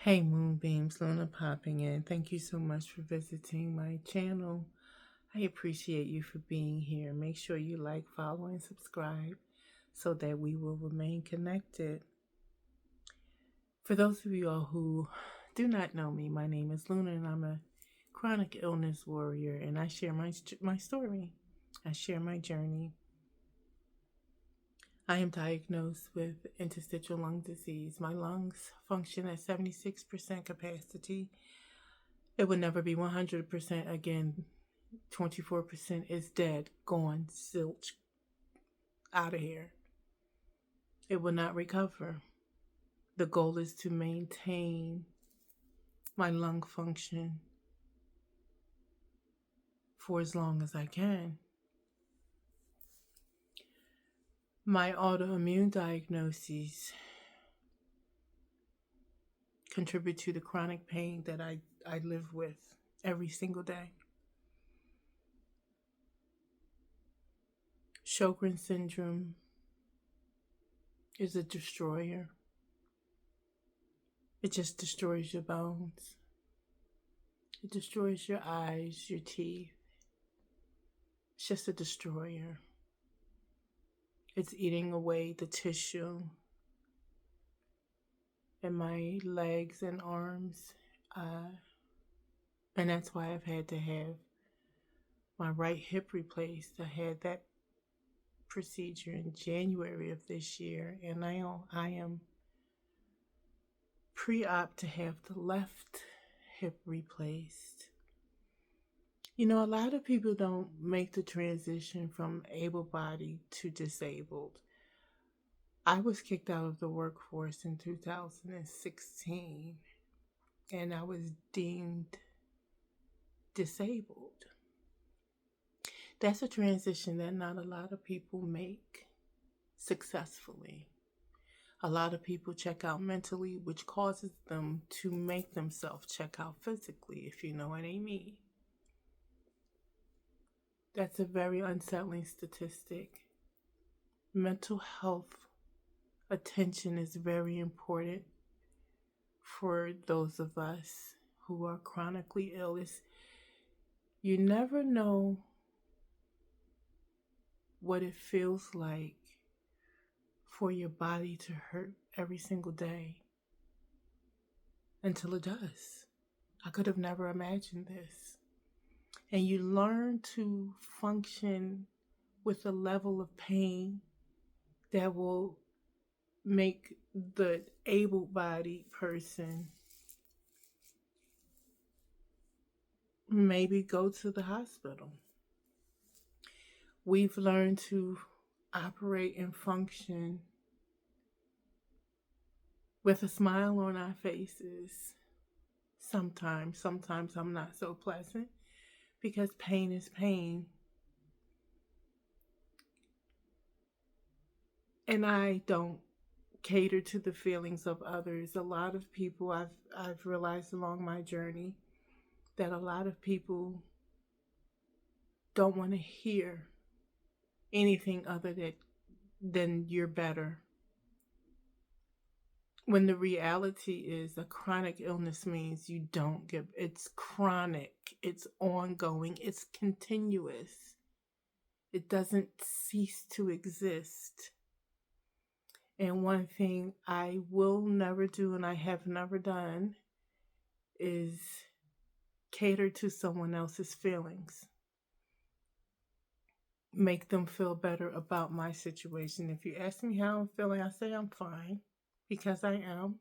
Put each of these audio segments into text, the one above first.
Hey Moonbeams, Luna popping in. Thank you so much for visiting my channel. I appreciate you for being here. Make sure you like, follow, and subscribe so that we will remain connected. For those of you all who do not know me, my name is Luna and I'm a chronic illness warrior, and I share my story. I share my journey. I am diagnosed with interstitial lung disease. My lungs function at 76% capacity. It would never be 100% again. 24% is dead, gone, zilch, out of here. It will not recover. The goal is to maintain my lung function for as long as I can. My autoimmune diagnoses contribute to the chronic pain that I live with every single day. Sjogren syndrome is a destroyer. It just destroys your bones. It destroys your eyes, your teeth. It's just a destroyer. It's eating away the tissue in my legs and arms. And that's why I've had to have my right hip replaced. I had that procedure in January of this year, and now I am pre-op to have the left hip replaced. You know, a lot of people don't make the transition from able-bodied to disabled. I was kicked out of the workforce in 2016 and I was deemed disabled. That's a transition that not a lot of people make successfully. A lot of people check out mentally, which causes them to make themselves check out physically, if you know what I mean. That's a very unsettling statistic. Mental health attention is very important for those of us who are chronically ill. You never know what it feels like for your body to hurt every single day until it does. I could have never imagined this. And you learn to function with a level of pain that will make the able-bodied person maybe go to the hospital. We've learned to operate and function with a smile on our faces. Sometimes I'm not so pleasant because pain is pain. And I don't cater to the feelings of others. A lot of people, I've realized along my journey that a lot of people don't want to hear anything other than you're better. When the reality is a chronic illness means you don't get, it's chronic, it's ongoing, it's continuous. It doesn't cease to exist. And one thing I will never do, and I have never done, is cater to someone else's feelings. Make them feel better about my situation. If you ask me how I'm feeling, I say I'm fine because I am.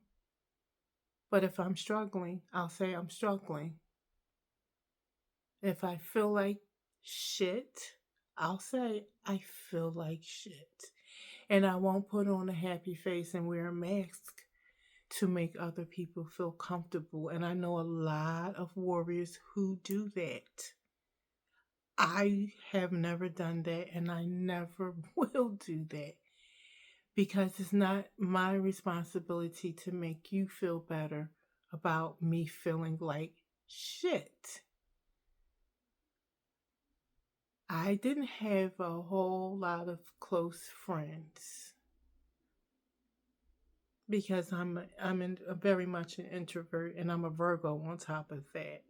But if I'm struggling, I'll say I'm struggling. If I feel like shit, I'll say I feel like shit. And I won't put on a happy face and wear a mask to make other people feel comfortable. And I know a lot of warriors who do that. I have never done that and I never will do that because it's not my responsibility to make you feel better about me feeling like shit. I didn't have a whole lot of close friends because very much an introvert, and I'm a Virgo on top of that.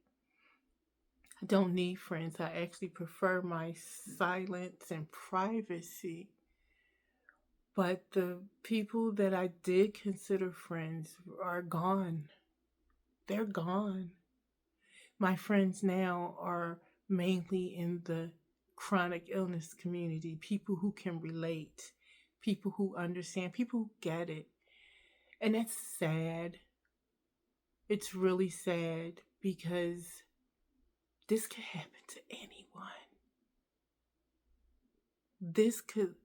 I don't need friends. I actually prefer my silence and privacy. But the people that I did consider friends are gone. They're gone. My friends now are mainly in the chronic illness community, people who can relate, people who understand, people who get it. And that's sad. It's really sad because this could happen to anyone. This could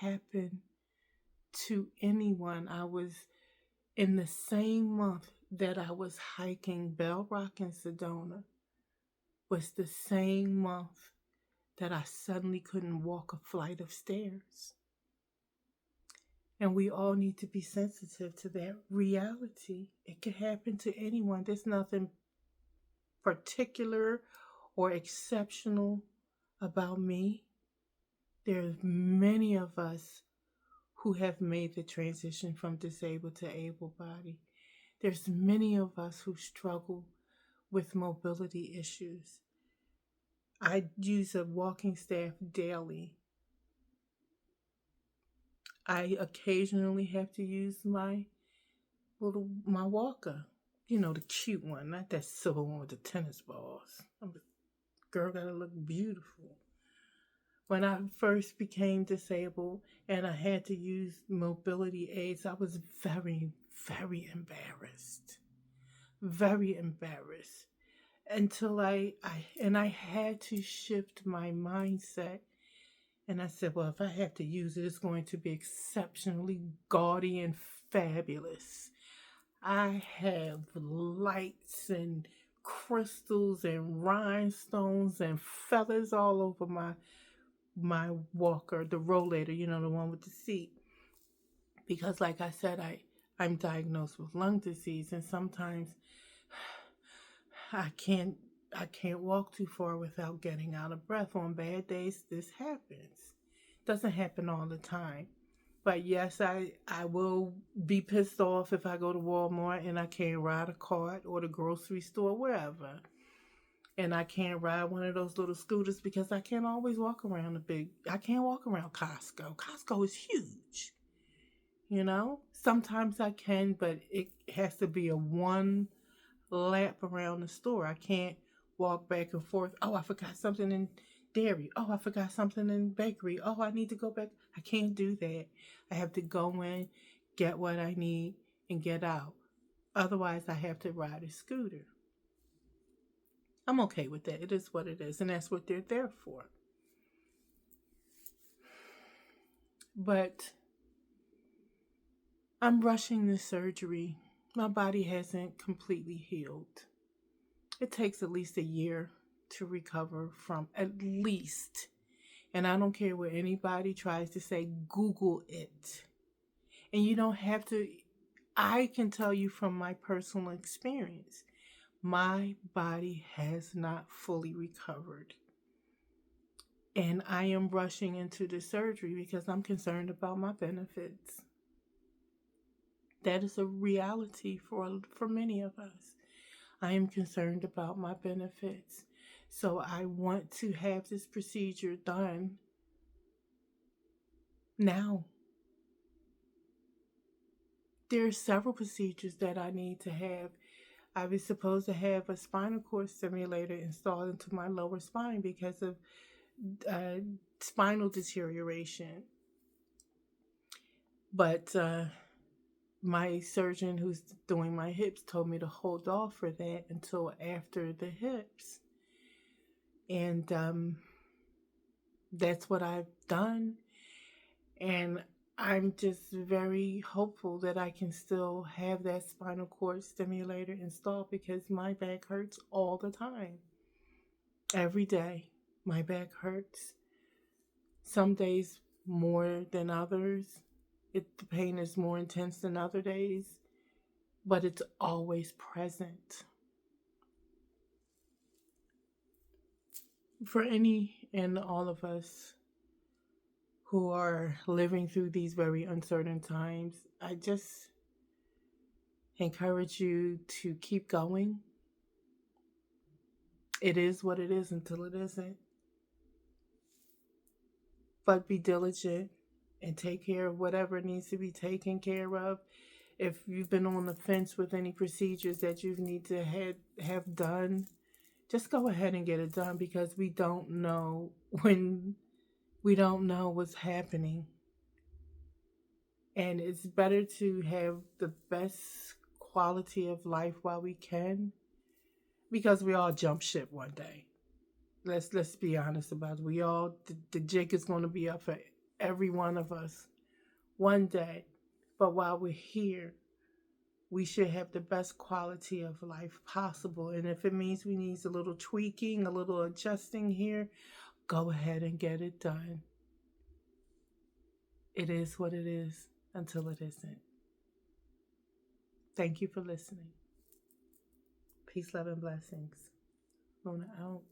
happen to anyone. I was in the same month that I was hiking Bell Rock in Sedona, was the same month that I suddenly couldn't walk a flight of stairs. And we all need to be sensitive to that reality. It could happen to anyone. There's nothing particular or exceptional about me. There's many of us who have made the transition from disabled to able-bodied. There's many of us who struggle with mobility issues. I use a walking staff daily. I occasionally have to use my walker. You know, the cute one, not that silver one with the tennis balls. Girl gotta look beautiful. When I first became disabled and I had to use mobility aids, I was very, very embarrassed. Very embarrassed. Until I had to shift my mindset. And I said, well, if I have to use it, it's going to be exceptionally gaudy and fabulous. I have lights and crystals and rhinestones and feathers all over my walker, the rollator, the one with the seat. Because like I said, I'm diagnosed with lung disease, and sometimes I can't walk too far without getting out of breath. On bad days, this happens. Doesn't happen all the time. But yes, I will be pissed off if I go to Walmart and I can't ride a cart, or the grocery store, wherever. And I can't ride one of those little scooters because I can't always walk around I can't walk around Costco. Costco is huge. Sometimes I can, but it has to be a one lap around the store. I can't walk back and forth. Oh, I forgot something in dairy. Oh, I forgot something in bakery. Oh, I need to go back. I can't do that. I have to go in, get what I need, and get out. Otherwise, I have to ride a scooter. I'm okay with that. It is what it is, and that's what they're there for. But I'm rushing this surgery. My body hasn't completely healed. It takes at least a year to recover from, at least. And I don't care what anybody tries to say, Google it. And you don't have to, I can tell you from my personal experience, my body has not fully recovered. And I am rushing into the surgery because I'm concerned about my benefits. That is a reality for many of us. I am concerned about my benefits. So I want to have this procedure done now. There are several procedures that I need to have. I was supposed to have a spinal cord stimulator installed into my lower spine because of spinal deterioration. But my surgeon who's doing my hips told me to hold off for that until after the hips. And that's what I've done. And I'm just very hopeful that I can still have that spinal cord stimulator installed because my back hurts all the time. Every day, my back hurts. Some days more than others. The pain is more intense than other days, but it's always present. For any and all of us who are living through these very uncertain times, I just encourage you to keep going. It is what it is until it isn't. But be diligent and take care of whatever needs to be taken care of. If you've been on the fence with any procedures that you need to have done, just go ahead and get it done, because we don't know when we don't know what's happening. And it's better to have the best quality of life while we can, because we all jump ship one day. Let's be honest about it. We all the jig is going to be up for every one of us one day. But while we're here, we should have the best quality of life possible. And if it means we need a little tweaking, a little adjusting here, go ahead and get it done. It is what it is until it isn't. Thank you for listening. Peace, love, and blessings. Luna out.